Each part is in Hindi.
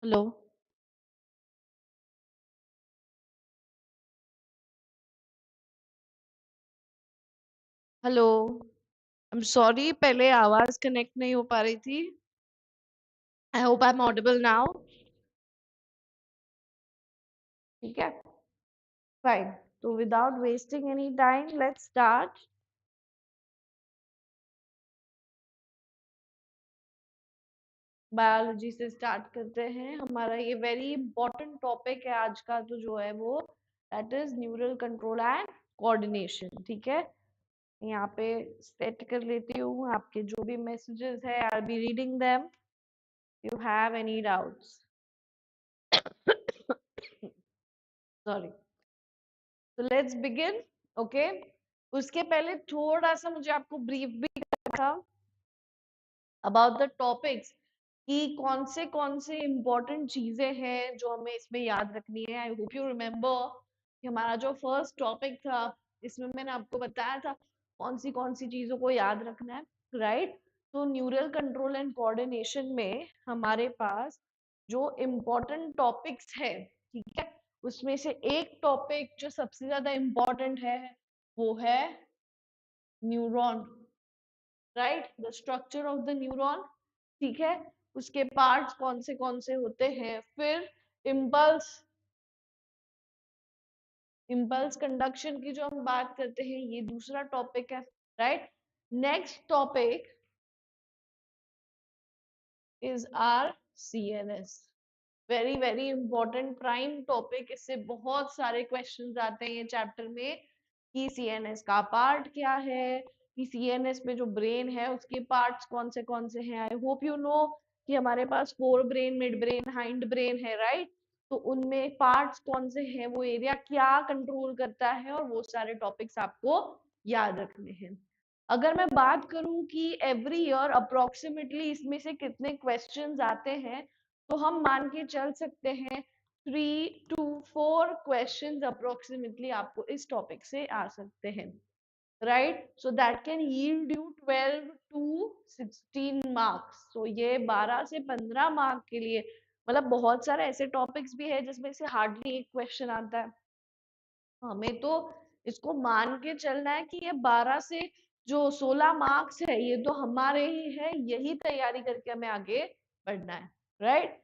Hello. Hello. I am sorry, पहले आवाज कनेक्ट नहीं हो पा रही थी। I hope I am audible now. ठीक है, फाइन। तो without wasting any time let's start. Biology से स्टार्ट करते हैं। हमारा ये वेरी इंपॉर्टेंट टॉपिक है आज का, तो जो है वो that is neural control and coordination. ठीक है, यहाँ पे सेट कर लेती हूँ आपके जो भी मैसेजेस है। I be reading them. You have any doubts? Sorry. तो लेट्स बिगिन। ओके, उसके पहले थोड़ा सा मुझे आपको ब्रीफ भी करना था अबाउट द टॉपिक्स कि कौन से इम्पोर्टेंट चीजें हैं जो हमें इसमें याद रखनी है। आई होप यू रिमेम्बर कि हमारा जो फर्स्ट टॉपिक था इसमें मैंने आपको बताया था कौन सी चीजों को याद रखना है, राइट? तो न्यूरल कंट्रोल एंड कोऑर्डिनेशन में हमारे पास जो इम्पोर्टेंट टॉपिक्स है, ठीक है, उसमें से एक टॉपिक जो सबसे ज्यादा इम्पोर्टेंट है वो है neuron, right? The structure of the neuron. ठीक है, उसके पार्ट्स कौन से होते हैं। फिर इम्पल्स इम्पल्स कंडक्शन की जो हम बात करते हैं, ये दूसरा टॉपिक है, right? Next topic is our CNS. Very very important prime topic. इससे बहुत सारे क्वेश्चंस आते हैं ये चैप्टर में कि सीएनएस का पार्ट क्या है, कि सीएनएस में जो ब्रेन है उसके पार्ट्स कौन से हैं। आई होप यू नो कि हमारे पास fore brain, mid brain, hind brain है, राइट? तो उनमें पार्ट्स कौन से हैं, वो एरिया क्या कंट्रोल करता है, और वो सारे टॉपिक्स आपको याद रखने हैं। अगर मैं बात करूं कि एवरी ईयर अप्रोक्सीमेटली इसमें से कितने क्वेश्चंस आते हैं, तो हम मान के चल सकते हैं 3 to 4 क्वेश्चंस अप्रोक्सीमेटली आपको इस टॉपिक से आ सकते हैं, right? So that can yield you 12 to 16 marks. तो ये 12 से 15 मार्क के लिए, मतलब बहुत सारे ऐसे टॉपिक्स भी है जिसमें से हार्डली एक क्वेश्चन आता है। हमें तो इसको मान के चलना है कि ये 12 से जो 16 मार्क्स है ये तो हमारे ही है, यही तैयारी करके हमें आगे बढ़ना है, राइट?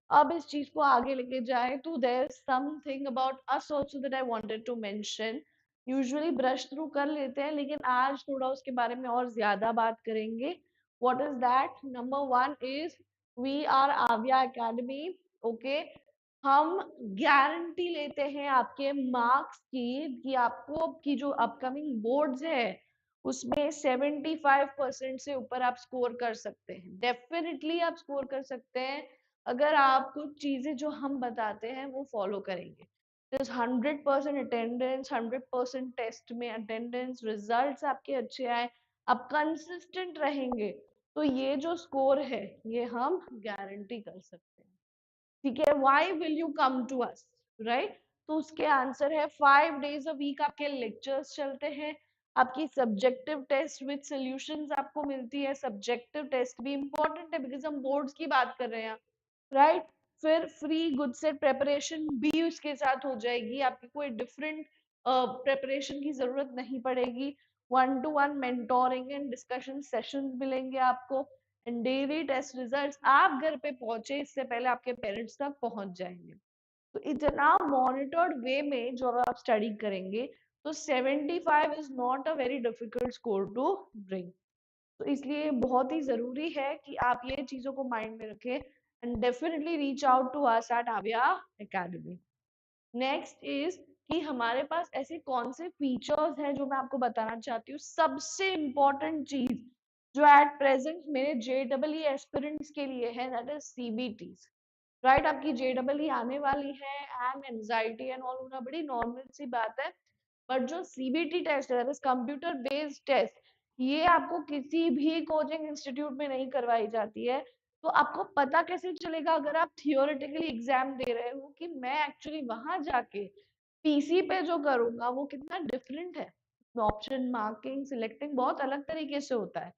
अब इस चीज को आगे लेके जाए तो there is something about us also that I wanted to mention. Usually brush through कर लेते हैं, लेकिन आज थोड़ा उसके बारे में और ज्यादा बात करेंगे। What is that? Number 1 is we are Aavya academy. Okay, हम गारंटी लेते हैं आपके मार्क्स की कि आपको आपकी जो अपकमिंग बोर्ड्स है उसमें 75% से ऊपर आप स्कोर कर सकते हैं। डेफिनेटली आप स्कोर कर सकते हैं अगर आप कुछ चीजें जो हम बताते हैं वो फॉलो करेंगे। 100% अटेंडेंस, 100% टेस्ट में अटेंडेंस, रिजल्ट्स आपके अच्छे आए, आप कंसिस्टेंट रहेंगे, तो ये जो स्कोर है ये हम गारंटी कर सकते हैं। ठीक है, why will you come to us, right? तो उसके आंसर है 5 days a week आपके लेक्चर्स चलते हैं, आपकी सब्जेक्टिव टेस्ट विद सॉल्यूशंस आपको मिलती है। सब्जेक्टिव टेस्ट भी इंपॉर्टेंट है बिकॉज हम बोर्ड्स की बात कर रहे हैं, राइट? फिर फ्री गुड सेट प्रेपरेशन भी उसके साथ हो जाएगी, आपकी कोई डिफरेंट प्रेपरेशन की जरूरत नहीं पड़ेगी। 1 to 1 mentoring and discussion sessions मिलेंगे आपको, एंड डेली टेस्ट रिजल्ट्स आप घर पे पहुंचे इससे पहले आपके पेरेंट्स तक पहुंच जाएंगे। तो इतना मॉनिटर्ड वे में जो आप स्टडी करेंगे, तो 75 is not a very difficult score to bring. तो इसलिए बहुत ही जरूरी है कि आप ये चीजों को माइंड में रखें and definitely reach out to us at Aavya academy. Next is कि हमारे पास ऐसे कौन से फीचर्स हैं जो मैं आपको बताना चाहती हूँ। सबसे इम्पोर्टेंट चीज जो एट प्रेजेंट मेरे जेडब्ल्यू एस्पिरेंट्स के लिए है दैट इज सीबीटी, राइट? आपकी जेडब्ल्यू आने वाली है एंड एंजाइटी एंड ऑल होना बड़ी नॉर्मल सी बात है, बट जो सीबीटी टेस्ट है कंप्यूटर बेस्ड टेस्ट, ये आपको किसी भी कोचिंग इंस्टीट्यूट में नहीं करवाई जाती है। तो आपको पता कैसे चलेगा अगर आप थियोरेटिकली एग्जाम दे रहे हो कि मैं एक्चुअली वहां जाके पीसी पे जो करूंगा वो कितना डिफरेंट है। ऑप्शन मार्किंग सिलेक्टिंग बहुत अलग तरीके से होता है।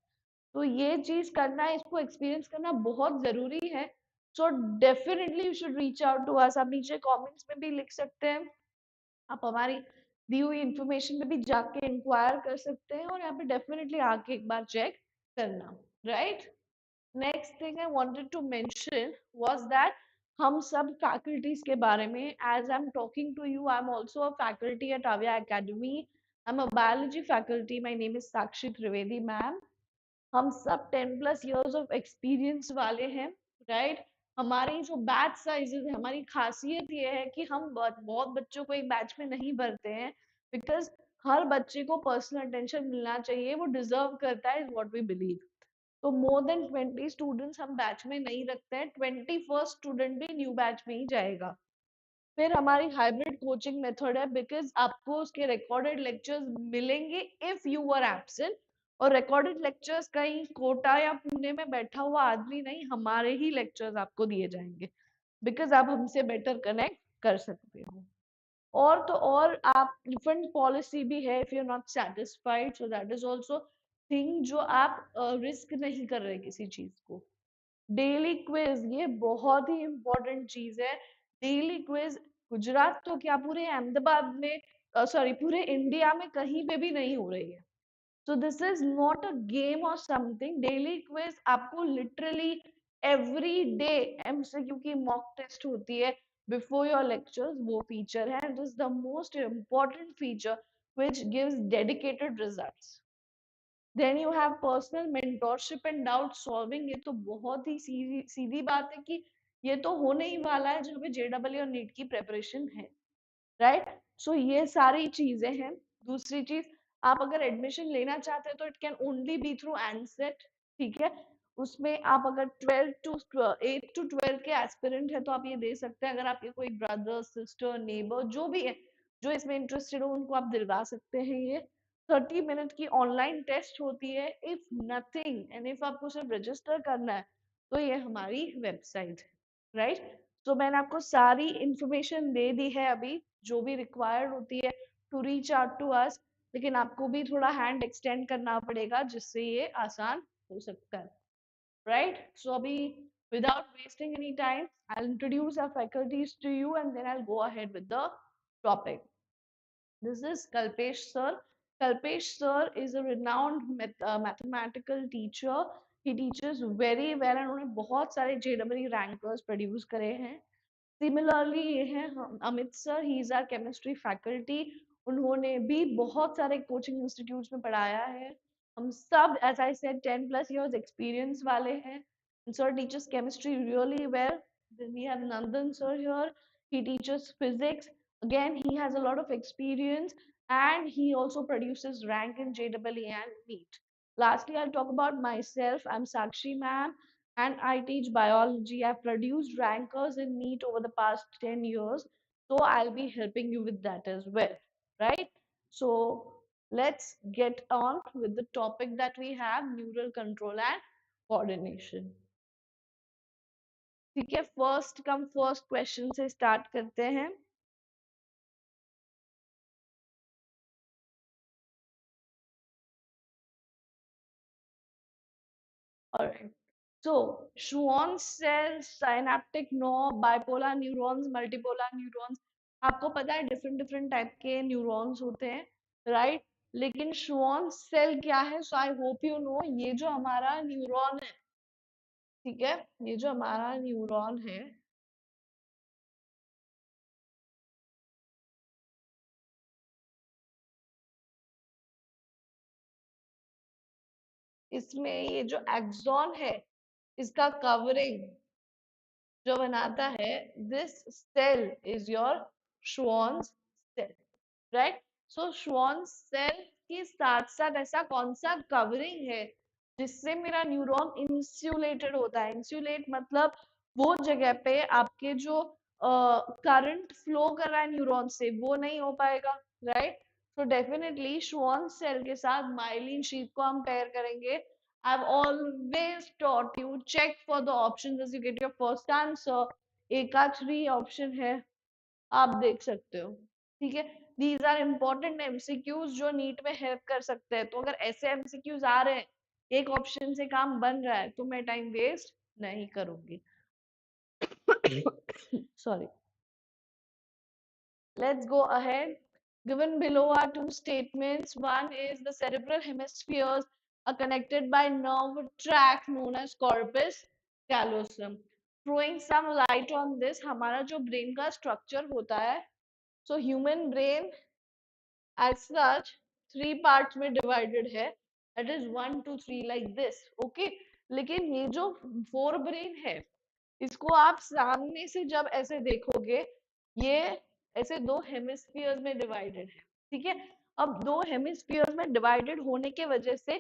तो ये चीज करना, इसको एक्सपीरियंस करना बहुत जरूरी है। So definitely you should reach out to us. आप नीचे कमेंट्स में भी लिख सकते हैं, आप हमारी दी हुई इंफॉर्मेशन में भी जाके इंक्वायर कर सकते हैं, और यहाँ पे डेफिनेटली आके एक बार चेक करना, right. Next thing I wanted to mention was that हम सब फैकल्टीज के बारे में, as I am talking to you, I am also a faculty at Aavia academy. I am a biology faculty, my name is Sakshi Trivedi ma'am. हम सब 10+ इयर्स ऑफ एक्सपीरियंस वाले हैं, राइट। हमारी जो बैच साइजेस है, हमारी खासियत ये है कि हम बहुत बच्चों को एक बैच में नहीं भरते हैं, बिकॉज हर बच्चे को पर्सनल अटेंशन मिलना चाहिए, वो डिजर्व करता है, इज व्हाट वी बिलीव। तो मोर देन 20 स्टूडेंट्स हम बैच में नहीं रखते हैं, 21st स्टूडेंट भी न्यू बैच में ही जाएगा। फिर हमारी हाइब्रिड कोचिंग मेथड है, बिकॉज आपको उसके रिकॉर्डेड लेक्चर्स मिलेंगे इफ यू वर एब्सेंट, और रिकॉर्डेड लेक्चर्स कहीं कोटा या पुणे में बैठा हुआ आदमी नहीं, हमारे ही लेक्चर्स आपको दिए जाएंगे, बिकॉज आप हमसे बेटर कनेक्ट कर सकते हो। और तो और आप रिफंड पॉलिसी भी है, if you are not satisfied, so that is also thing जो आप रिस्क नहीं कर रहे किसी चीज को। डेली क्विज, ये बहुत ही इंपॉर्टेंट चीज है। डेली क्विज गुजरात तो क्या, पूरे अहमदाबाद में, सॉरी पूरे इंडिया में कहीं पे भी नहीं हो रही है। So this is not a game और समथिंग। डेली क्विज आपको लिटरली एवरी डे एमसीक्यू की मॉक टेस्ट होती है बिफोर योर लेक्चर्स, वो फीचर है, this is the most important feature which gives dedicated results. Then you have personal mentorship and doubt solving. ये तो बहुत ही सीधी सीधी बात है कि ये तो होने ही वाला है जब हमें जेडब्ल्यू और नीट की प्रेपरेशन है, राइट। सो ये सारी चीजें हैं। दूसरी चीज, आप अगर एडमिशन लेना चाहते हैं तो it can only be through एनसेट, ठीक है। उसमें आप अगर 8 to 12 के एस्पिरेंट है तो आप ये दे सकते हैं। अगर आपके कोई ब्रदर सिस्टर नेबर जो भी है जो इसमें इंटरेस्टेड हो, उनको आप दिलवा सकते हैं। ये 30 मिनट की ऑनलाइन टेस्ट होती है, इफ नथिंग एंड इफ आपको सिर्फ रजिस्टर करना है तो ये हमारी वेबसाइट है, राइट। तो मैंने आपको सारी इंफॉर्मेशन दे दी है अभी, जो भी रिक्वायर्ड होती है to reach out to us, लेकिन आपको भी थोड़ा हैंड एक्सटेंड करना पड़ेगा जिससे ये आसान हो सकता है, राइट। सो अभी without wasting any time, I'll introduce our faculties to you and then I'll go ahead with the topic. This is Kalpesh sir. Kalpesh sir is a renowned mathematical teacher. He teaches very well and उन्होंने बहुत सारे JEE rankers produce करे हैं। सिमिलरली ये है Amit sir, he is our chemistry faculty. उन्होंने भी बहुत सारे कोचिंग इंस्टीट्यूट्स में पढ़ाया है। हम सब, as I said, 10+ years experience वाले हैं। Sir teachers chemistry really well. Then we have Nandan sir here. He teaches physics. Again, he has a lot of experience and he also produces rank in JEE and NEET. Lastly, I'll talk about myself. I'm Sakshi ma'am and I teach biology. I've produced rankers in NEET over the past 10 years, so I'll be helping you with that as well, right? So let's get on with the topic that we have, neural control and coordination. ठीक है, फर्स्ट कम फर्स्ट क्वेश्चन से स्टार्ट करते हैं। Alright. So, Schwann cells, synaptic knob, bipolar neurons, multipolar neurons, आपको पता है डिफरेंट डिफरेंट टाइप के न्यूरॉन्स होते हैं, राइट। लेकिन Schwann सेल क्या है? सो आई होप यू नो, ये जो हमारा न्यूरॉन है, ठीक है, ये जो हमारा न्यूरॉन है, इसमें ये जो एक्सॉन है, इसका कवरिंग जो बनाता है, this cell is your Schwann cell, right. So Schwann cell के साथ साथ ऐसा कौन सा कवरिंग है जिससे मेरा न्यूरॉन इंसुलेटेड होता है? इंसुलेट मतलब वो जगह पे आपके जो करंट फ्लो कर रहा है न्यूरॉन से, वो नहीं हो पाएगा, राइट। तो डेफिनेटली Schwann सेल के साथ माइलिन शीथ को हम पेयर करेंगे। I've always taught you, check for the options as you get your first answer. एक का 3 ऑप्शन है, आप देख सकते हो, ठीक है। दीज आर इम्पोर्टेंट एमसीक्यूज जो नीट में हेल्प कर सकते हैं। तो अगर ऐसे एमसीक्यूज आ रहे हैं, एक ऑप्शन से काम बन रहा है, तो मैं टाइम वेस्ट नहीं करूंगी। Sorry. Let's go ahead. Given below are two statements. One is the cerebral hemispheres are connected by nerve tract known as corpus callosum. Throwing some light on this, हमारा जो brain का structure होता है, so human brain as such three parts में divided है, that is 1 to 3 like this, okay? लेकिन ये जो forebrain है, इसको आप सामने से जब ऐसे देखोगे, ये ऐसे दो हेमिस्फीयर्स में डिवाइडेड है, ठीक है? अब दो हेमिस्फीयर्स में डिवाइडेड होने के वजह से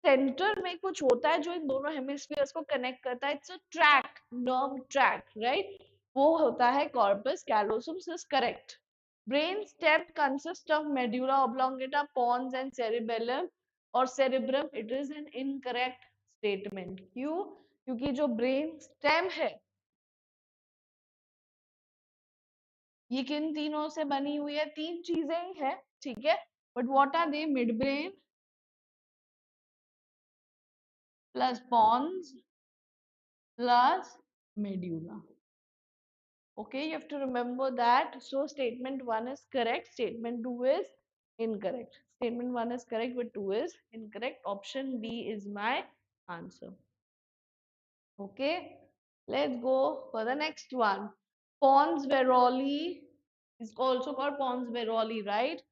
सेंटर में कुछ होता है जो इन दोनों हेमिस्फीयर्स को कनेक्ट करता है, it's a track, nerve track, right? वो होता है corpus callosum, is correct. Brain stem consist of medulla oblongata, pons and cerebellum और cerebrum. It is an incorrect statement. क्यों? क्योंकि जो ब्रेन स्टेम है ये किन तीनों से बनी हुई है? तीन चीजें ही है, ठीक है? But what are they? Mid brain plus pons plus medulla. Okay, you have to remember that. So statement 1 is correct, statement 2 is incorrect. Statement 1 is correct but 2 is incorrect. Option B is my answer. Okay, let's go for the next one. Pons Veroli is also called Pons Veroli, right?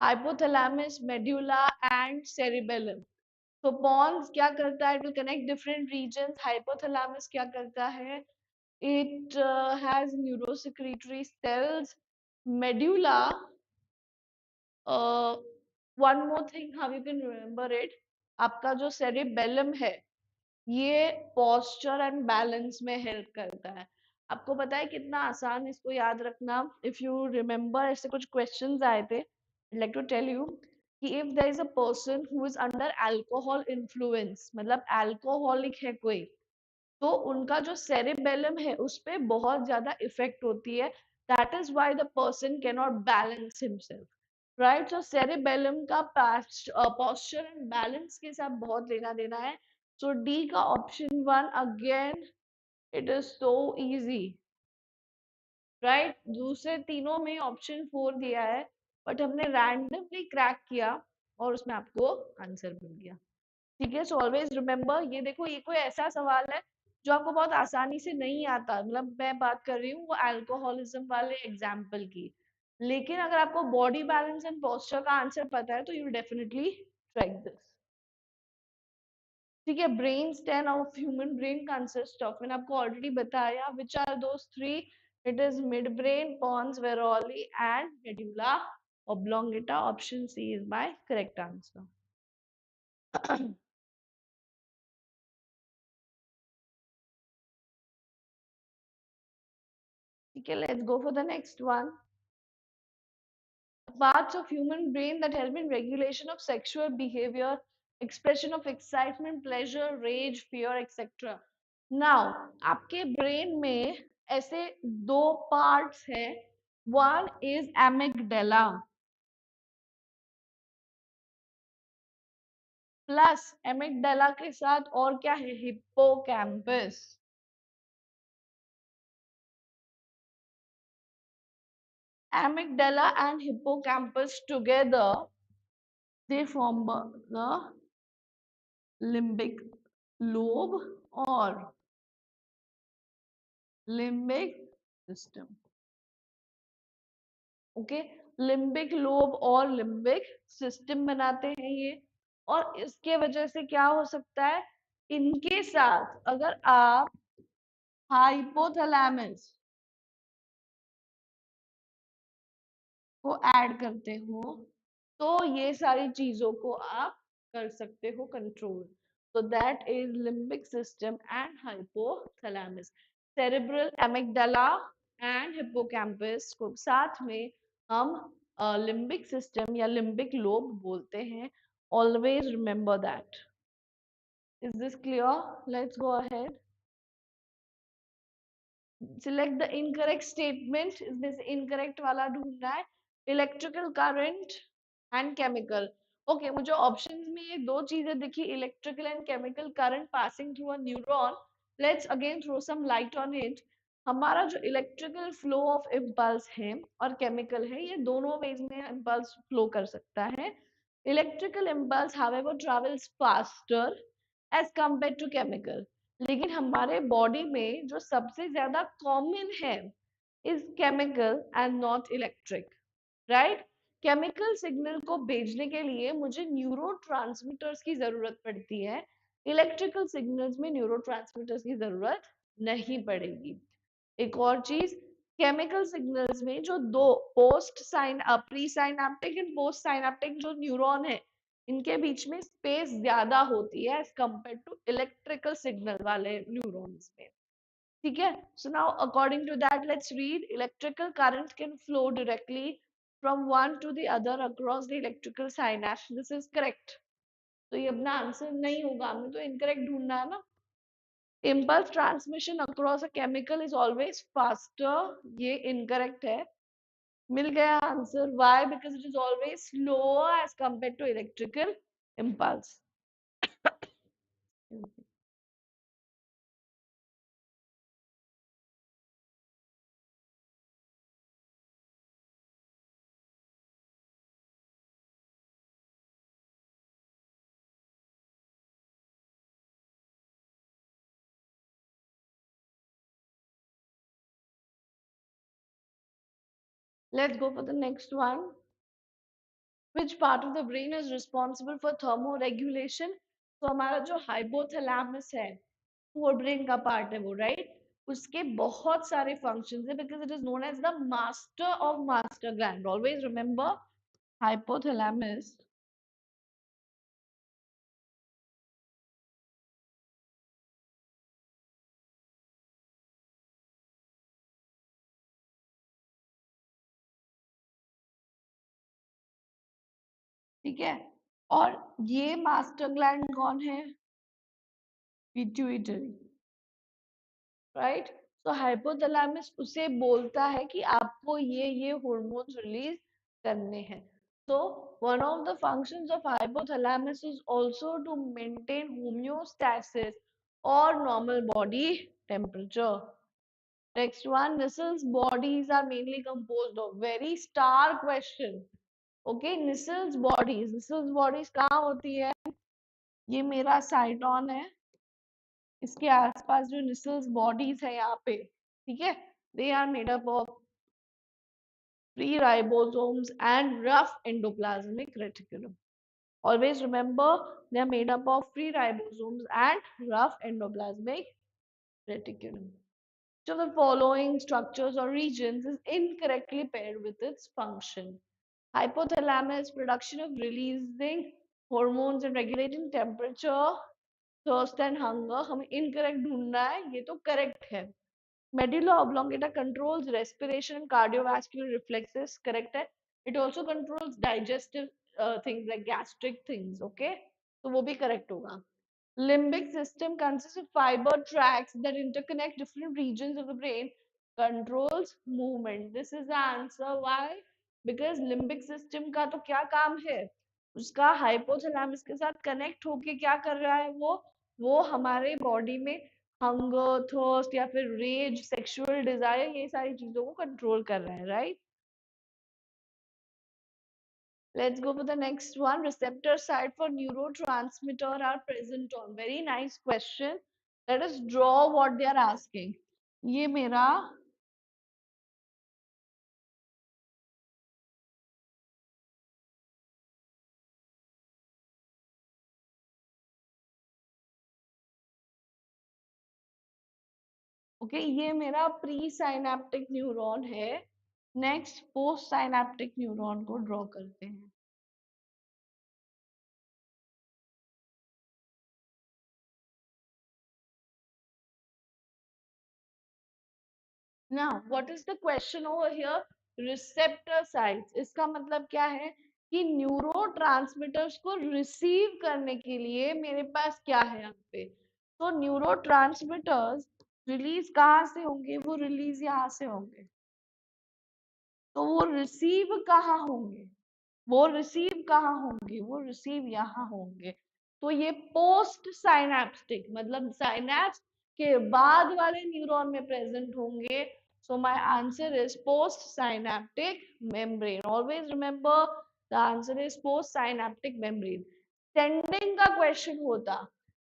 Hypothalamus, medulla and cerebellum. So pons क्या करता है? It will connect different regions. Hypothalamus क्या करता है? It has neurosecretory cells. Medulla, one more thing how you can remember it, आपका जो cerebellum है ये posture and balance में help करता है. आपको पता है कितना आसान इसको याद रखना? If you remember ऐसे कुछ questions आए थे, I'd like to tell you कि if there is a person who is under alcohol influence, मतलब alcoholic है कोई, तो उनका जो सेरेबेलम है उस पे बहुत ज्यादा इफेक्ट होती है. That is why the person can not balance himself, right? So cerebellum का पोस्चर एंड बैलेंस के साथ बहुत लेना देना है. सो डी का option 1 again, it is so easy, right? दूसरे तीनों में ऑप्शन 4 दिया है बट हमने रैंडमली क्रैक किया और उसमें आपको आंसर मिल गया, ठीक है? सो ऑलवेज रिमेम्बर, ये देखो ये कोई ऐसा सवाल है जो आपको बहुत आसानी से नहीं आता, मतलब मैं बात कर रही हूँ वो अल्कोहलिज्म वाले एग्जाम्पल की. लेकिन अगर आपको बॉडी बैलेंस एंड पोस्चर का आंसर पता है तो यू डेफिनेटली ट्रैक दिस, ठीक है? Brain stem of human brain consist of, मैंने आपको ऑलरेडी बताया, which are those three? It is mid brain, pons varolii and medulla oblongata. Option C is my correct answer. Okay, let's go for the next one. Parts of human brain that help in regulation of sexual behavior, expression of excitement, pleasure, rage, fear, etc. Now, आपके brain में ऐसे दो parts हैं. One is amygdala plus amygdala के साथ और क्या है? Hippocampus. Amygdala and hippocampus together, they form the limbic lobe or limbic system. Okay, limbic lobe और लिम्बिक सिस्टम बनाते हैं ये. और इसके वजह से क्या हो सकता है? इनके साथ अगर आप हाइपोथैलेमस को ऐड करते हो तो ये सारी चीजों को आप कर सकते हो control. so that is limbic system and hypothalamus. cerebral amygdala and hippocampus को साथ में हम limbic system या limbic lobe बोलते हैं. always remember that. is this clear? let's go ahead. select the incorrect statement. इसमें से incorrect वाला ढूंढना है. electrical current and chemical. Okay, मुझे ऑप्शंस में ये दो चीजें दिखी, electrical and chemical current passing through a neuron. Let's again throw some light on it. हमारा जो इलेक्ट्रिकल फ्लो ऑफ इम्पल्स है और केमिकल है, ये दोनों वेज में इम्पल्स फ्लो कर सकता है. Electrical impulse however travels faster as compare to chemical. लेकिन हमारे बॉडी में जो सबसे ज्यादा कॉमन है is chemical and not electric, right. Chemical signal को भेजने के लिए मुझे न्यूरोट्रांसमीटर्स की जरूरत पड़ती है. इलेक्ट्रिकल सिग्नल्स में न्यूरोट्रांसमीटर्स की जरूरत नहीं पड़ेगी. एक और चीज, केमिकल सिग्नल्स में जो दो post sign pre synaptic and post synaptic जो न्यूरॉन है, इनके बीच में स्पेस ज्यादा होती है as compare to electrical signal वाले न्यूरॉन्स में. ठीक है. So now according to that let's read. Electrical current can flow directly from one to the other across the electrical synapse. This is correct. तो ये अपना आंसर नहीं होगा, हमें तो इनकरेक्ट ढूंढना है ना. Impulse transmission across a chemical is always faster. ये incorrect है. मिल गया answer. Why? Because it is always slower as compared to electrical impulse. Let's go for the next one. Which part of the brain is responsible for thermoregulation? तो हमारा जो hypothalamus है, forebrain का part है वो, right? उसके बहुत सारे functions है because it is known as the master of master gland. Always remember hypothalamus ठीक है. और ये मास्टर ग्लैंड कौन है? Pituitary, right. तो हाइपोथैलेमस उसे बोलता है कि आपको ये हार्मोन्स रिलीज करने हैं. so one of the functions of hypothalamus is also to maintain homeostasis or normal body temperature. Next one, Nissls bodies are mainly composed of. Very star question. Okay, Nissls bodies कहाँ होती है? ये मेरा साइटोन है, इसके आसपास जो निसल्स बॉडीज है यहाँ पे, ठीक है, they are made up of free ribosomes and rough endoplasmic reticulum. Always remember they are made up of free ribosomes and rough endoplasmic reticulum. So the following structures or regions is incorrectly paired with its function. Hypothalamus, production of releasing hormones and regulating temperature, thirst and hunger. हमें incorrect ढूंढना है, ये तो correct है. Medulla oblongata controls respiration and cardiovascular reflexes, correct है. It also controls digestive things like gastric things, okay. तो वो भी correct होगा. Limbic system consists of fiber tracts that interconnect different regions of the brain, controls movement. This is the answer. Why? Because limbic system का तो क्या काम है? उसका hypothalamus के साथ connect होके क्या कर रहा है वो हमारे body में hunger, thirst या फिर rage, sexual desire, ये सारी चीजों को control कर रहा है, right? Let's go for the next one. Receptor site for neurotransmitter are present on. Very nice question. Let us draw what they are asking. ये मेरा ओके ये मेरा प्री साइनेप्टिक न्यूरॉन है. नेक्स्ट पोस्ट साइनेप्टिक न्यूरॉन को ड्रॉ करते हैं. Now, what is the question over here? Receptor sites. इसका मतलब क्या है कि न्यूरोट्रांसमीटर्स को रिसीव करने के लिए मेरे पास क्या है यहाँ पे. तो न्यूरोट्रांसमीटर्स रिलीज कहाँ से होंगे? वो रिलीज यहाँ से होंगे. तो वो रिसीव कहाँ होंगे? वो रिसीव कहाँ होंगे? वो रिसीव यहाँ होंगे. तो ये पोस्ट साइनेप्टिक मतलब साइनेप्स के बाद वाले न्यूरॉन में प्रेजेंट होंगे. So my answer is post synaptic membrane. Always remember the answer is post synaptic membrane. Sending का क्वेश्चन होता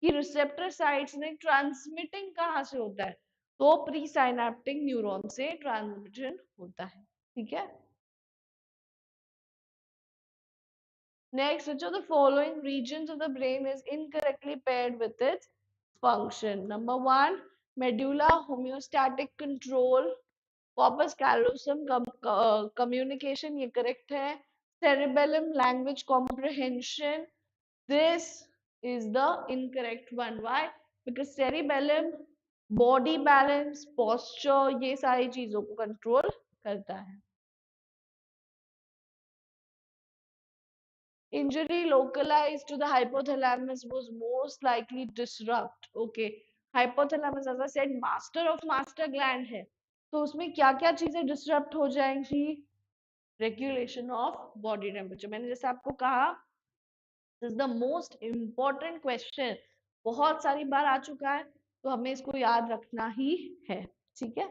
कि रिसेप्टर साइट्स ने ट्रांसमिटिंग कहाँ से होता है, तो प्री साइनेप्टिक न्यूरॉन से ट्रांसमिशन होता है. ठीक है. Next, which of the following regions of the brain is incorrectly paired with its function? Number one, medulla homeostatic control, corpus callosum communication, ये correct है. Cerebellum language comprehension, this is the incorrect one. Why? Because cerebellum body balance, posture, ये सारी चीजों को control करता है. Injury localized to the hypothalamus was most likely disrupt. Okay, hypothalamus, as I said, master of master gland है, तो उसमें क्या क्या चीजें disrupt हो जाएंगी? Regulation of body temperature. मैंने जैसे आपको कहा, this is the most important question. बहुत सारी बार आ चुका है, तो हमें इसको याद रखना ही है. ठीक है.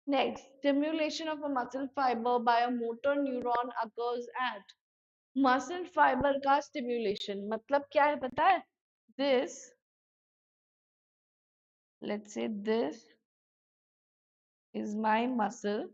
Next, stimulation of a muscle fiber by a motor neuron occurs at. Muscle fibre का स्टिम्युलेशन मतलब क्या है पता है? This, let's say this is my muscle.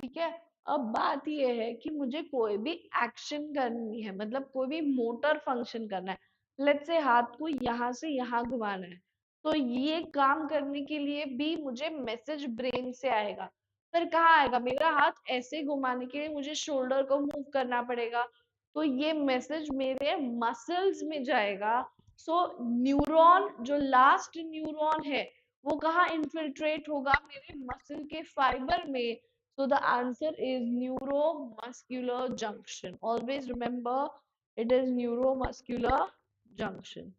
ठीक है. अब बात ये है कि मुझे कोई भी एक्शन करनी है, मतलब कोई भी मोटर फंक्शन करना है. लेट्स से हाथ को यहाँ से यहाँ घुमाना है, तो ये काम करने के लिए भी मुझे मैसेज ब्रेन से आएगा. फिर कहाँ आएगा? मेरा हाथ ऐसे घुमाने के लिए मुझे शोल्डर को मूव करना पड़ेगा, तो ये मैसेज मेरे मसल्स में जाएगा. सो न्यूरॉन, जो लास्ट न्यूरॉन है, वो कहाँ इन्फिल्ट्रेट होगा? मेरे मसल के फाइबर में. So the answer is neuromuscular junction. Always remember it is neuromuscular junction.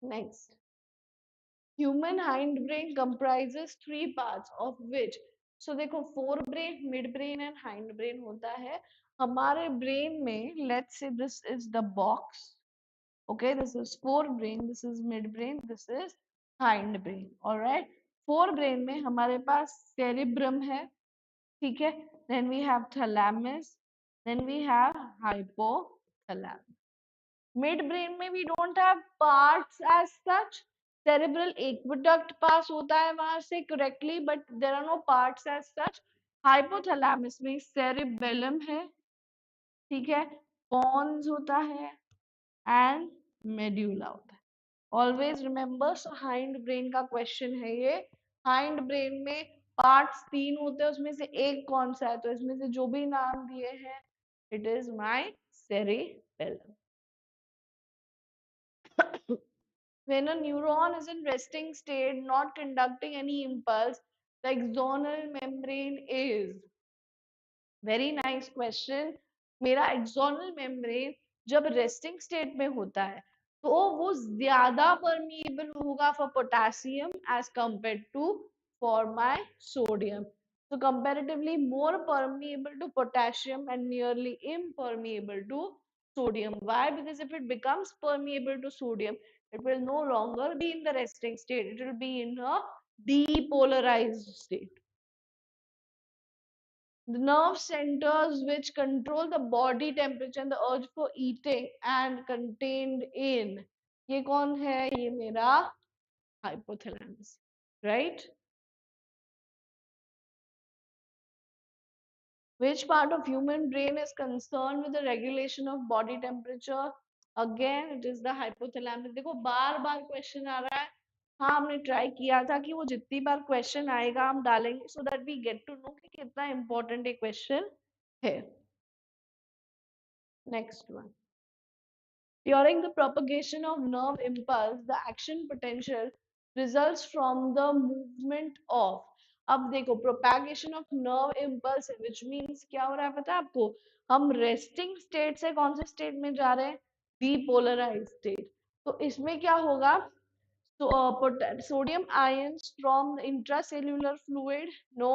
Next. Human hindbrain comprises three parts of which. So देखो, forebrain, midbrain and hindbrain होता है. हमारे brain में, let's say this is the box. Okay, this is forebrain, this is midbrain, this is hindbrain. All right. Forebrain में हमारे पास cerebrum है. ठीक है. Then we have thalamus, then we have hypothalamus. Midbrain में we don't have parts as such. Cerebral aqueduct pass होता है वहां से correctly, but there are no parts as such. Hypothalamus में cerebellum है. ठीक है. pons होता है and medulla होता है. Always remember, so hind brain का question है ये. हाइंड ब्रेन में पार्ट्स तीन होते हैं, उसमें से एक कौन सा है? तो इसमें से जो भी नाम दिए हैं, it is my cerebellum. When a neuron is in resting state, not conducting any impulse, the axonal membrane is. Very nice question. मेरा एक्सोनल मेम्ब्रेन जब रेस्टिंग स्टेट में होता है, तो वो ज्यादा परमिएबल होगा for potassium as compare to for my sodium. So comparatively more permeable to potassium and nearly impermeable to sodium. Why? Because if it becomes permeable to sodium, it will no longer be in the resting state. It will be in a depolarized state. The nerve centers which control the body temperature and the urge for eating and contained in, ये कौन है? ये मेरा hypothalamus, right? Which part of human brain is concerned with the regulation of body temperature? Again it is the hypothalamus. देखो बार बार क्वेश्चन आ रहा है। हाँ हमने ट्राई किया था कि वो जितनी बार क्वेश्चन आएगा हम डालेंगे so that we get to know कि कितना इंपॉर्टेंट ये क्वेश्चन है। Next one, during the propagation of nerve impulse, the action potential results from the movement of। अब देखो propagation of nerve impulse which means क्या हो रहा है पता है आपको? हम resting state से कौन से state में जा रहे हैं? Depolarized state। तो इसमें क्या होगा? So, sodium ions from the intracellular fluid, no,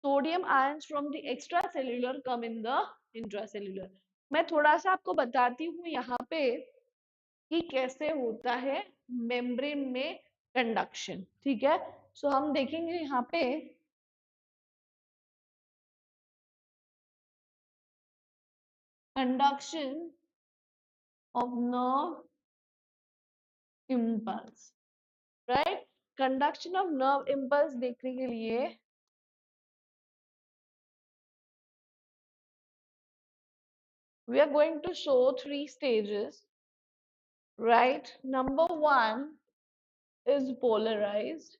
sodium ions from the extracellular come in the intracellular। मैं थोड़ा सा आपको बताती हूँ यहाँ पे कि कैसे होता है मेम्ब्रेन में कंडक्शन, ठीक है। सो हम देखेंगे यहाँ पे conduction of nerve impulse, right. Conduction of nerve impulse देखने के लिए we are going to show three stages, right? Number one is polarized.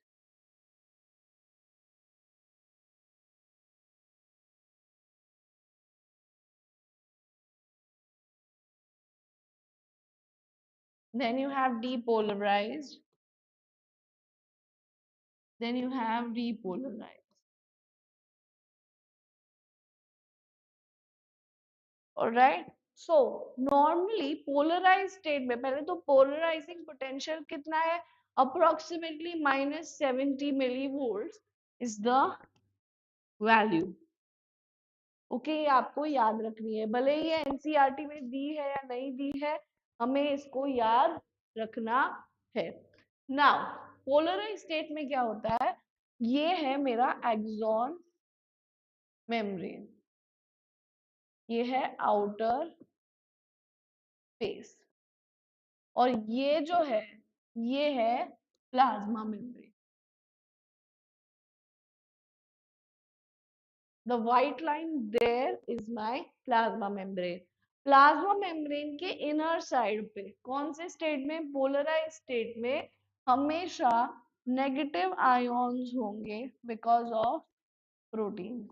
Then you have depolarized. Then you have depolarized. Alright. So normally polarized state में पहले तो polarizing potential कितना है? Approximately -70 millivolts is the value. Okay ये आपको याद रखनी है, भले ये एनसीईआरटी में दी है या नहीं दी है, हमें इसको याद रखना है। नाउ पोलराइज स्टेट में क्या होता है? ये है मेरा एक्सॉन मेम्ब्रेन, ये है आउटर फेस, और ये जो है ये है plasma membrane. The white line there is my plasma membrane. Plasma membrane के इनर साइड पे कौन से स्टेट में? पोलराइज स्टेट में हमेशा नेगेटिव आयोन्स होंगे बिकॉज ऑफ प्रोटीन।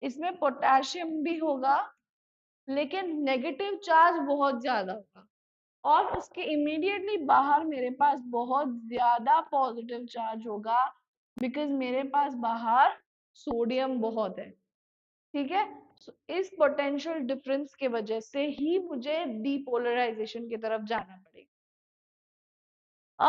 इसमें पोटेशियम भी होगा लेकिन नेगेटिव चार्ज बहुत ज्यादा होगा, और उसके इमीडिएटली बाहर मेरे पास बहुत ज्यादा पॉजिटिव चार्ज होगा बिकॉज मेरे पास बाहर सोडियम बहुत है, ठीक है। इस पोटेंशियल डिफरेंस के वजह से ही मुझे डीपोलराइजेशन की तरफ जाना पड़ेगा।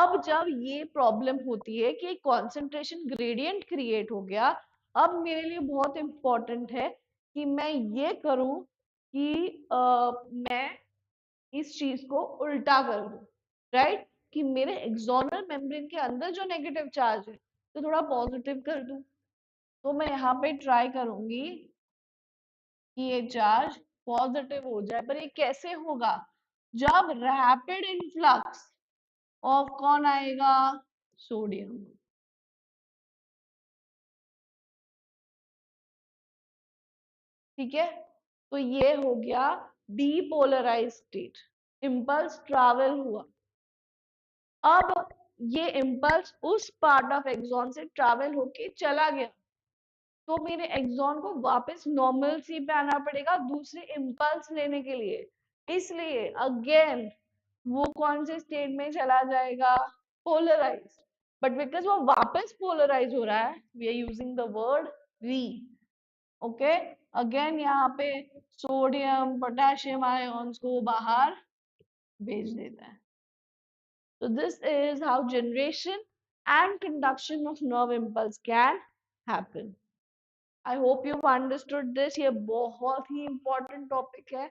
अब जब ये प्रॉब्लम होती है कि कंसंट्रेशन ग्रेडियंट क्रिएट हो गया, अब मेरे लिए बहुत इंपॉर्टेंट है कि मैं ये करूं कि मैं इस चीज को उल्टा कर दूं, राइट, कि मेरे एक्सोनल मेम्ब्रेन के अंदर जो नेगेटिव चार्ज है तो थोड़ा पॉजिटिव कर दूं। तो मैं यहाँ पे ट्राई करूंगी कि ये चार्ज पॉजिटिव हो जाए, पर ये कैसे होगा? जब रैपिड इनफ्लक्स ऑफ कौन आएगा? सोडियम, ठीक है। तो ये हो गया डीपोलराइज स्टेट, इम्पल्स ट्रैवल हुआ। अब ये इम्पल्स उस पार्ट ऑफ एक्सॉन से ट्रैवल होके चला गया, तो मेरे एक्सॉन को वापस नॉर्मल सी पे आना पड़ेगा दूसरे इम्पल्स लेने के लिए। इसलिए अगेन वो कौन से स्टेट में चला जाएगा? पोलराइज। बट बिकॉज वो वापस पोलराइज हो रहा है, we are using the word re. Okay, again यहाँ पे सोडियम पोटेशियम आयंस को बाहर भेज देता है। So this is how generation and conduction of nerve impulse can happen. I hope you've understood this. ये बहुत ही important topic है।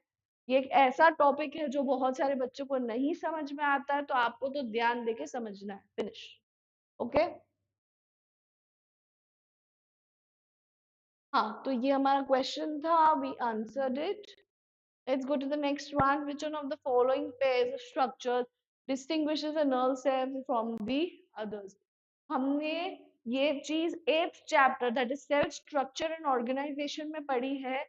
ये एक ऐसा टॉपिक है जो बहुत सारे बच्चों को नहीं समझ में आता है, तो आपको तो ध्यान देके समझना है। फिनिश। ओके, हाँ तो ये हमारा क्वेश्चन था, we answered it. Let's go to the next one. Which one of the following pairs of structures distinguishes a nerve cell from the others? हमने ये चीज 8th chapter that is cell structure and organisation में पढ़ी है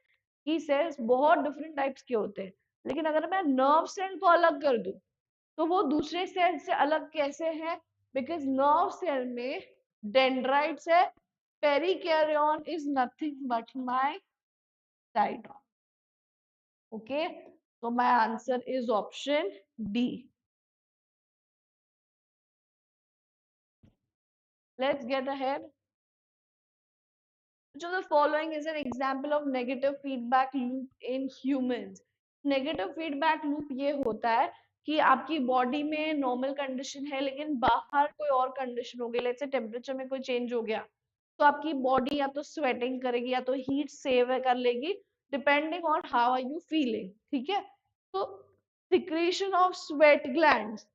कि सेल्स बहुत डिफरेंट टाइप्स के होते हैं। लेकिन अगर मैं नर्व सेल को अलग कर दूं तो वो दूसरे सेल से अलग कैसे है? बिकॉज नर्व सेल में डेंड्राइट्स है, perikaryon is nothing but my cyton. Okay, so my answer is option D. Let's get ahead. Which of the following is an example of negative feedback loop in humans? Negative feedback loop ये होता है कि आपकी बॉडी में नॉर्मल कंडीशन है लेकिन बाहर कोई और कंडीशन हो गई, लेट्स से टेम्परेचर में कोई चेंज हो गया, तो आपकी बॉडी या तो स्वेटिंग करेगी या तो हीट सेव कर लेगी, depending on how are you feeling. ठीक है, तो secretion of sweat glands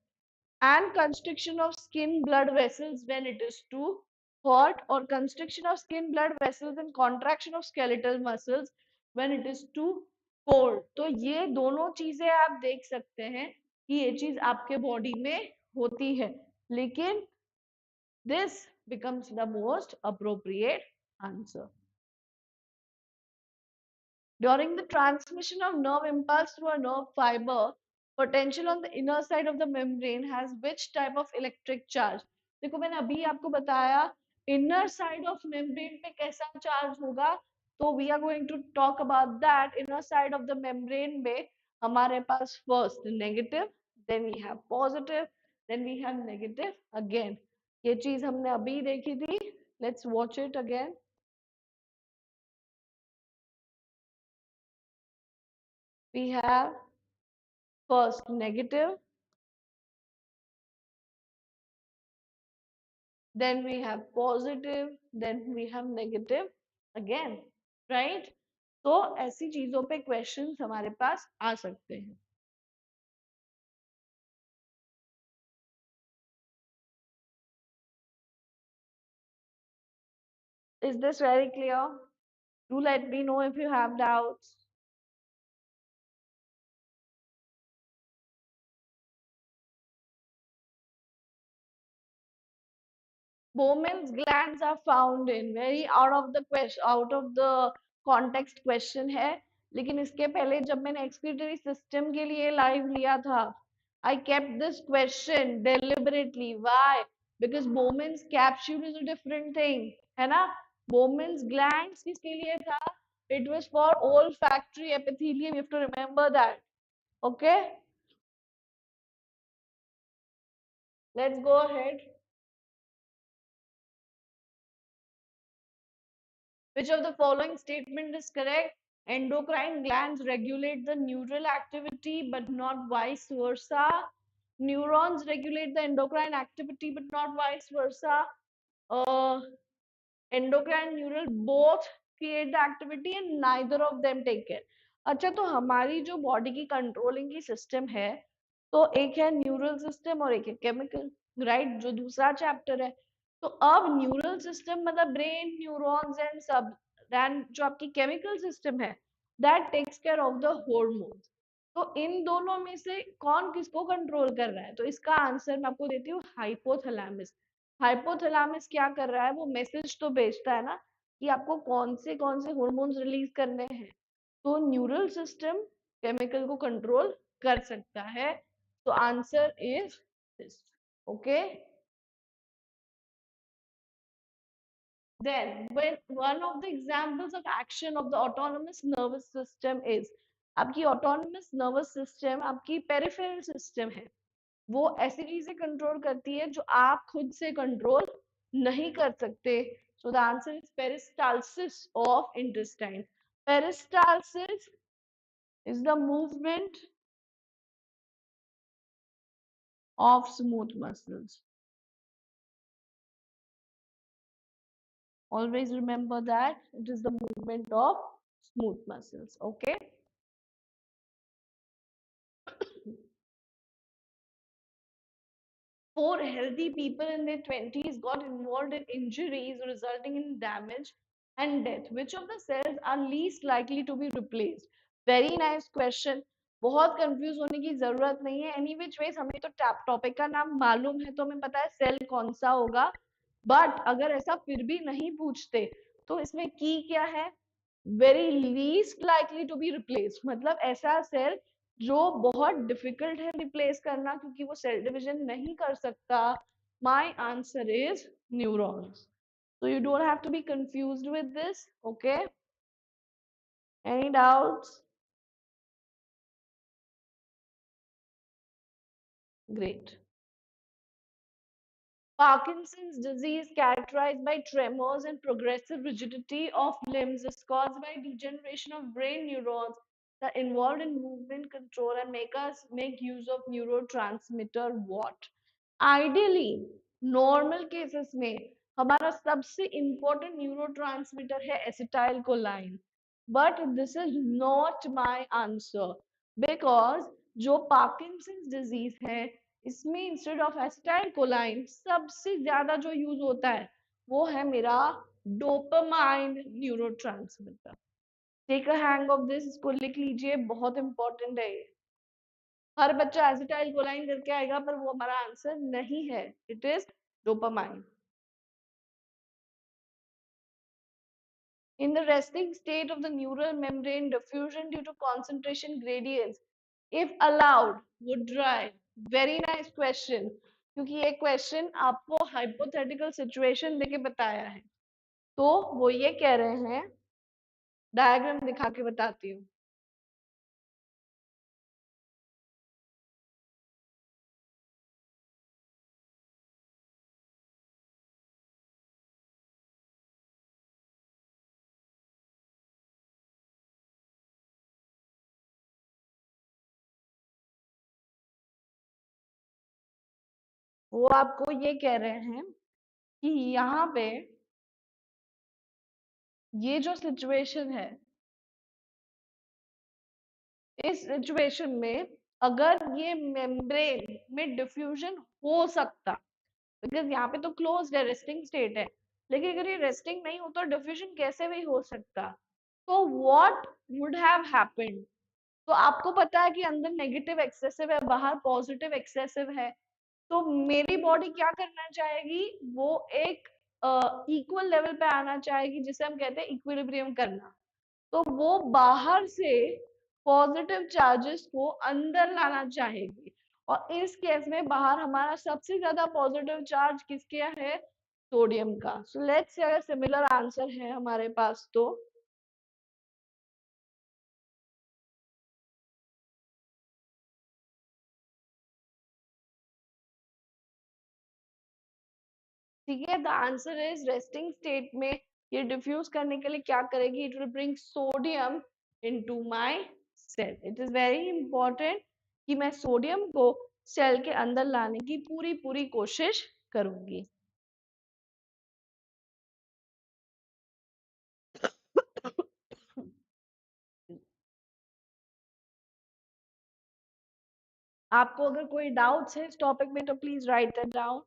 and constriction of skin blood vessels when it is too hot, or constriction of skin blood vessels and contraction of skeletal muscles when it is too cold। तो ये दोनों चीजें आप देख सकते हैं कि ये चीज आपके बॉडी में होती है, लेकिन this becomes the most appropriate answer. During the transmission of nerve impulse through a nerve fiber, potential on the inner side of the membrane has which type of electric charge? देखो मैंने अभी आपको बताया inner side of membrane पे कैसा चार्ज होगा, तो we are going to talk about that। inner side of the membrane में हमारे पास first negative, then we have positive, then we have negative again। ये चीज हमने अभी देखी थी, let's watch it again। We have first negative, then we have positive, then we have negative again, right? तो ऐसी चीजों पे क्वेश्चंस हमारे पास आ सकते हैं। Is this very clear? Do let me know if you have doubts। Bowman's glands are found in very out of the context question है, लेकिन इसके पहले जब मैंने excretory system के लिए live लिया था, I kept this question deliberately। Why? Because Bowman's capsule is a different thing, है ना? Bowman's glands किसके लिए था? It was for olfactory epithelium, you have to remember that। Okay, let's go ahead। Which of the following statement is correct? Endocrine glands regulate the neural activity but not vice versa. Neurons regulate the endocrine activity but not vice versa. Uh, Endocrine neural both create the activity and neither of them take care। अच्छा, तो हमारी जो बॉडी की कंट्रोलिंग की सिस्टम है, तो एक है न्यूरल सिस्टम और एक है केमिकल, राइट, जो दूसरा चैप्टर है। तो अब न्यूरल सिस्टम मतलब ब्रेन, न्यूरॉन्स एंड सब, देन जो आपकी केमिकल सिस्टम है that takes care of the hormones. तो इन दोनों में से कौन किसको कंट्रोल कर रहा है? तो इसका आंसर मैं आपको देती हूँ, हाइपोथैलेमस। हाइपोथैलेमस क्या कर रहा है? वो मैसेज तो भेजता है ना कि आपको कौन से हॉर्मोन्स रिलीज करने हैं। तो न्यूरल सिस्टम केमिकल को कंट्रोल कर सकता है। तो answer is this. Okay, then when one of the examples of action of the autonomous nervous system is, आपकी autonomous nervous system आपकी पेरिफेरल सिस्टम है, वो ऐसी चीजें कंट्रोल करती है जो आप खुद से कंट्रोल नहीं कर सकते। So the answer is peristalsis of intestine. Peristalsis is the movement of smooth muscles। Always remember that it is the movement of smooth muscles। Okay, four healthy people in their 20s got involved in injuries resulting in damage and death। Which of the cells are least likely to be replaced? Very nice question। बहुत कंफ्यूज होने की जरूरत नहीं है। एनी विच वेज हमें तो टॉपिक का नाम मालूम है, तो हमें पता है सेल कौन सा होगा। बट अगर ऐसा फिर भी नहीं पूछते तो इसमें की क्या है, very least likely to be replace, मतलब ऐसा सेल जो बहुत डिफिकल्ट है रिप्लेस करना क्योंकि वो सेल डिविजन नहीं कर सकता. My answer is neurons. So you don't have to be confused with this, okay? Any doubts? Great. Parkinson's disease, characterized by tremors and progressive rigidity of limbs, is caused by degeneration of brain neurons that are involved in movement control and make use of neurotransmitter what? Ideally, normal cases में हमारा सबसे important neurotransmitter है acetylcholine. But this is not my answer because जो पार्किंसंस डिजीज है इसमें इंस्टेड ऑफ एसिटाइल कोलाइन सबसे ज्यादा जो यूज होता है वो है मेरा dopamine neurotransmitter. Take a hang of this, इसको लिख लीजिए, बहुत इंपॉर्टेंट है ये. हर बच्चा एसिटाइल कोलाइन करके आएगा पर वो हमारा आंसर नहीं है, it is dopamine. In the resting state of the neural membrane, diffusion due to concentration gradients, if allowed, would drive. Very nice question. क्योंकि ये क्वेश्चन आपको हाइपोथेटिकल सिचुएशन देके बताया है, तो वो ये कह रहे हैं, डायग्राम दिखा के बताती हूँ. वो आपको ये कह रहे हैं कि यहाँ पे ये जो सिचुएशन है, इस सिचुएशन में अगर ये मेम्ब्रेन में डिफ्यूजन हो सकता, बिकॉज यहाँ पे तो क्लोज्ड है, रेस्टिंग स्टेट है, लेकिन अगर ये रेस्टिंग नहीं होता डिफ्यूजन कैसे भी हो सकता, तो व्हाट वुड हैव हैपेंड. तो आपको पता है कि अंदर नेगेटिव एक्सेसिव है, बाहर पॉजिटिव एक्सेसिव है, तो मेरी बॉडी क्या करना चाहेगी, वो एक इक्वल लेवल पे आना चाहेगी जिसे हम कहते हैं इक्विलिब्रियम करना. तो वो बाहर से पॉजिटिव चार्जेस को अंदर लाना चाहेगी, और इस केस में बाहर हमारा सबसे ज्यादा पॉजिटिव चार्ज किसके है, सोडियम का. सो लेट्स से अगर सिमिलर आंसर है हमारे पास तो ठीक है, the answer is resting state में ये डिफ्यूज करने के लिए क्या करेगी, it will bring sodium into my cell. It is very important कि मैं सोडियम को सेल के अंदर लाने की पूरी पूरी कोशिश करूंगी. आपको अगर कोई डाउट्स है इस टॉपिक में तो please right that down.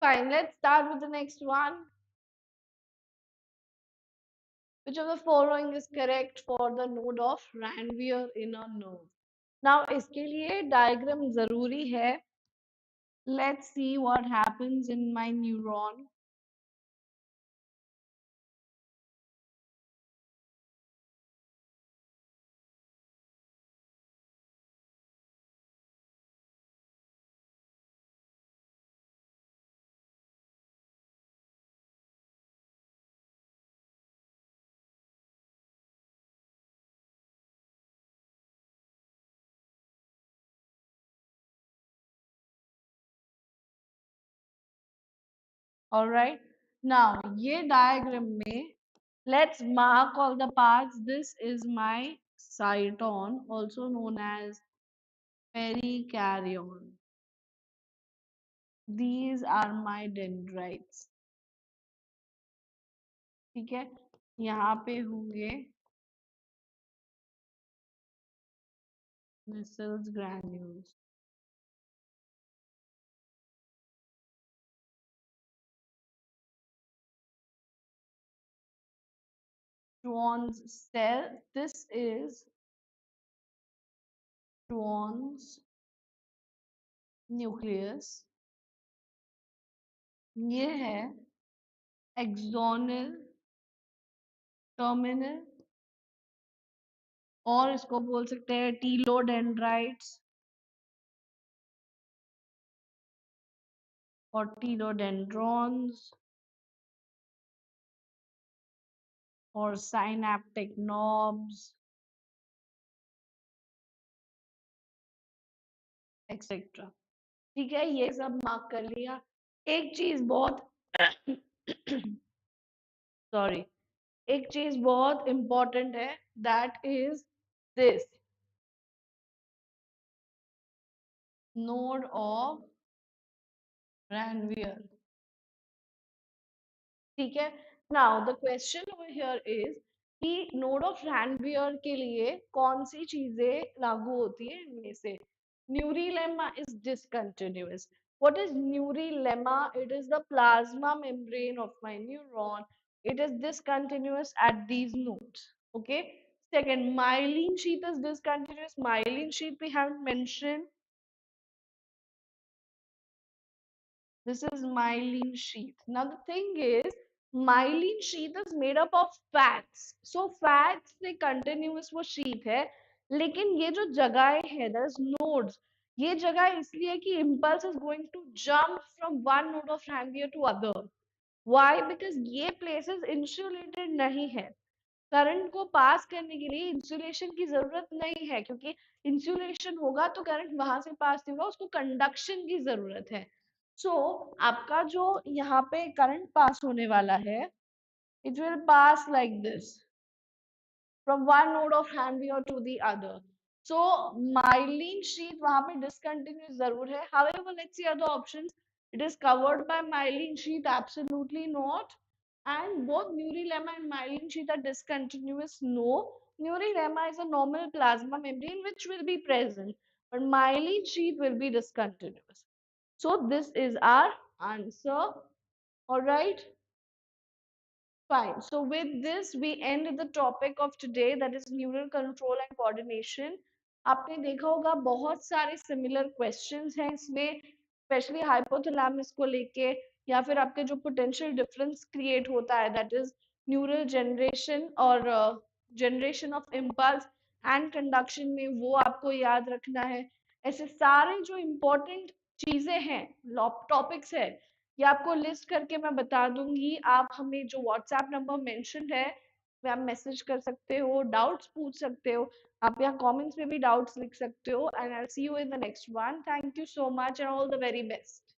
Fine, let's start with the next one. Which of the following is correct for the node of Ranvier in a nerve? Now इसके लिए diagram जरूरी है. Let's see what happens in my neuron. All right. Now ये diagram में let's mark all the parts. This is my cyton, also known as perikaryon. These are my dendrites. ठीक है, यहाँ पे होंगे Nissls granules. Schwann's cell. This is Schwann's nucleus. ये है एक्सोनल टर्मिनल, और इसको बोल सकते हैं टीलोडेंड्राइट्स और टीलोडेंड्रॉन्स और साइनैप्टिक नॉब्स एक्सेट्रा. ठीक है, ये सब मार्क कर लिया. एक चीज बहुत सॉरी, एक चीज बहुत इंपॉर्टेंट है, that is this node of Ranvier. ठीक है. Now the question over here is कि नोड ऑफ Ranvier के लिए कौन सी चीजें लागू होती है इनमें से. Neurilemma is discontinuous. What is neurilemma? It is the plasma membrane of my neuron. It is discontinuous at these nodes. Okay. Second, myelin sheath is discontinuous. Myelin sheath we haven't mentioned. This is myelin sheath. Now the thing is, myelin sheath is made up of fats. So fats से continuous वो sheath है, लेकिन ये जो जगहें है, that is nodes, ये जगह इसलिए कि impulse is going to jump from one node of Ranvier to other. Why? Because ये places insulated नहीं है. करंट को पास करने के लिए इंसुलेशन की जरूरत नहीं है, क्योंकि इंसुलेशन होगा तो करंट वहां से पास नहीं होगा, उसको कंडक्शन की जरूरत है. सो आपका जो यहाँ पे करंट पास होने वाला है, it will pass like this from one node of Ranvier to the other. So myelin sheath वहां पे discontinuous जरूर है. However, let's see other options. It is covered by myelin sheath, absolutely not. And both neurilemma and myelin sheath are discontinuous, no. Neurilemma is a normal plasma membrane which will be present, but myelin sheath will be discontinuous. So this is our answer. All right. Fine. So with this, we end the topic of today, that is neural control and coordination. आपने देखा होगा बहुत सारे similar questions हैं इसमें, especially hypothalamus को लेके, या फिर आपके जो potential difference create होता है, that is neural generation और generation of impulse and conduction में, वो आपको याद रखना है. ऐसे सारे जो important चीजें हैं, टॉपिक्स है, ये आपको लिस्ट करके मैं बता दूंगी. आप हमें जो व्हाट्सएप नंबर मेंशन्ड है, पे आप मैसेज कर सकते हो, डाउट्स पूछ सकते हो, आप यहाँ कमेंट्स में भी डाउट्स लिख सकते हो. And I will see you in the next one. Thank you so much and all the very best.